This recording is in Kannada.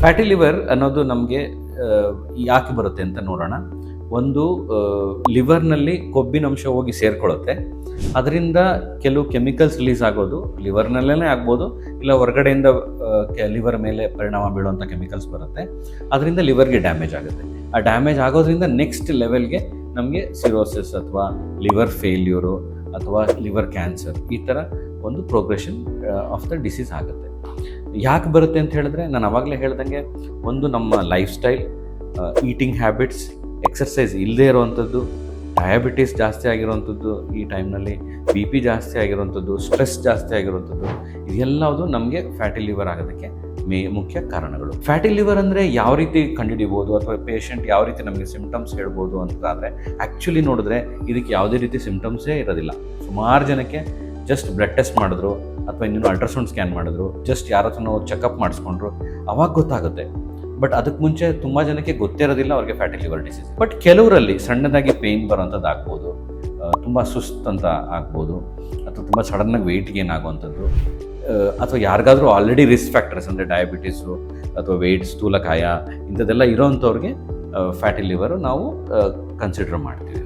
ಫ್ಯಾಟಿ ಲಿವರ್ ಅನ್ನೋದು ನಮಗೆ ಯಾಕೆ ಬರುತ್ತೆ ಅಂತ ನೋಡೋಣ. ಒಂದು, ಲಿವರ್ನಲ್ಲಿ ಕೊಬ್ಬಿನಂಶ ಹೋಗಿ ಸೇರ್ಕೊಳ್ಳುತ್ತೆ. ಅದರಿಂದ ಕೆಲವು ಕೆಮಿಕಲ್ಸ್ ರಿಲೀಸ್ ಆಗೋದು ಲಿವರ್ನಲ್ಲೇ ಆಗ್ಬೋದು, ಇಲ್ಲ ಹೊರಗಡೆಯಿಂದ ಲಿವರ್ ಮೇಲೆ ಪರಿಣಾಮ ಬೀಳುವಂಥ ಕೆಮಿಕಲ್ಸ್ ಬರುತ್ತೆ. ಅದರಿಂದ ಲಿವರ್ಗೆ ಡ್ಯಾಮೇಜ್ ಆಗುತ್ತೆ. ಆ ಡ್ಯಾಮೇಜ್ ಆಗೋದ್ರಿಂದ ನೆಕ್ಸ್ಟ್ ಲೆವೆಲ್ಗೆ ನಮಗೆ ಸಿರೋಸಿಸ್ ಅಥವಾ ಲಿವರ್ ಫೇಲ್ಯೂರು ಅಥವಾ ಲಿವರ್ ಕ್ಯಾನ್ಸರ್, ಈ ಥರ ಒಂದು ಪ್ರೋಗ್ರೆಷನ್ ಆಫ್ ದ ಡಿಸೀಸ್ ಆಗುತ್ತೆ. ಯಾಕೆ ಬರುತ್ತೆ ಅಂತ ಹೇಳಿದ್ರೆ, ನಾನು ಆವಾಗಲೇ ಹೇಳ್ದಂಗೆ, ಒಂದು ನಮ್ಮ life style, eating habits, exercise ಇಲ್ಲದೇ ಇರೋವಂಥದ್ದು, ಡಯಾಬಿಟೀಸ್ ಜಾಸ್ತಿ ಆಗಿರೋವಂಥದ್ದು, ಈ ಟೈಮ್ನಲ್ಲಿ ಬಿ ಪಿ ಜಾಸ್ತಿ ಆಗಿರೋವಂಥದ್ದು, ಸ್ಟ್ರೆಸ್ ಜಾಸ್ತಿ ಆಗಿರೋವಂಥದ್ದು, ಇದೆಲ್ಲವುದು ನಮಗೆ ಫ್ಯಾಟಿ ಲಿವರ್ ಆಗೋದಕ್ಕೆ ಮುಖ್ಯ ಕಾರಣಗಳು. ಫ್ಯಾಟಿ ಲಿವರ್ ಅಂದರೆ ಯಾವ ರೀತಿ ಕಂಡುಹಿಡಿಬೋದು ಅಥವಾ ಪೇಷಂಟ್ ಯಾವ ರೀತಿ ನಮಗೆ ಸಿಮ್ಟಮ್ಸ್ ಹೇಳ್ಬೋದು ಅಂತಂದರೆ, ಆ್ಯಕ್ಚುಲಿ ನೋಡಿದ್ರೆ ಇದಕ್ಕೆ ಯಾವುದೇ ರೀತಿ ಸಿಮ್ಟಮ್ಸೇ ಇರೋದಿಲ್ಲ. ಸುಮಾರು ಜನಕ್ಕೆ ಜಸ್ಟ್ ಬ್ಲಡ್ ಟೆಸ್ಟ್ ಮಾಡಿದ್ರು ಅಥವಾ ಇನ್ನೂ ಅಲ್ಟ್ರಾಸೌಂಡ್ ಸ್ಕ್ಯಾನ್ ಮಾಡಿದ್ರು, ಜಸ್ಟ್ ಯಾರ ಹತ್ರ ನಾವು ಚೆಕಪ್ ಮಾಡಿಸ್ಕೊಂಡ್ರು, ಅವಾಗ ಗೊತ್ತಾಗುತ್ತೆ. ಬಟ್ ಅದಕ್ಕೆ ಮುಂಚೆ ತುಂಬ ಜನಕ್ಕೆ ಗೊತ್ತಿರೋದಿಲ್ಲ ಅವ್ರಿಗೆ ಫ್ಯಾಟಿ ಲಿವರ್ ಡಿಸೀಸ್. ಬಟ್ ಕೆಲವರಲ್ಲಿ ಸಣ್ಣದಾಗಿ ಪೇಯ್ನ್ ಬರೋಂಥದ್ದು ಆಗ್ಬೋದು, ತುಂಬ ಸುಸ್ತಂತ ಆಗ್ಬೋದು, ಅಥವಾ ತುಂಬ ಸಡನ್ನಾಗಿ ವೆಯ್ಟ್ ಗೇನ್ ಆಗುವಂಥದ್ದು, ಅಥವಾ ಯಾರಿಗಾದರೂ ಆಲ್ರೆಡಿ ರಿಸ್ಕ್ ಫ್ಯಾಕ್ಟರ್ಸ್ ಅಂದರೆ ಡಯಾಬಿಟೀಸು ಅಥವಾ ವೆಯ್ಟ್, ಸ್ಥೂಲಕಾಯ, ಇಂಥದ್ದೆಲ್ಲ ಇರೋವಂಥವ್ರಿಗೆ ಫ್ಯಾಟಿ ಲಿವರು ನಾವು ಕನ್ಸಿಡರ್ ಮಾಡ್ತೀವಿ.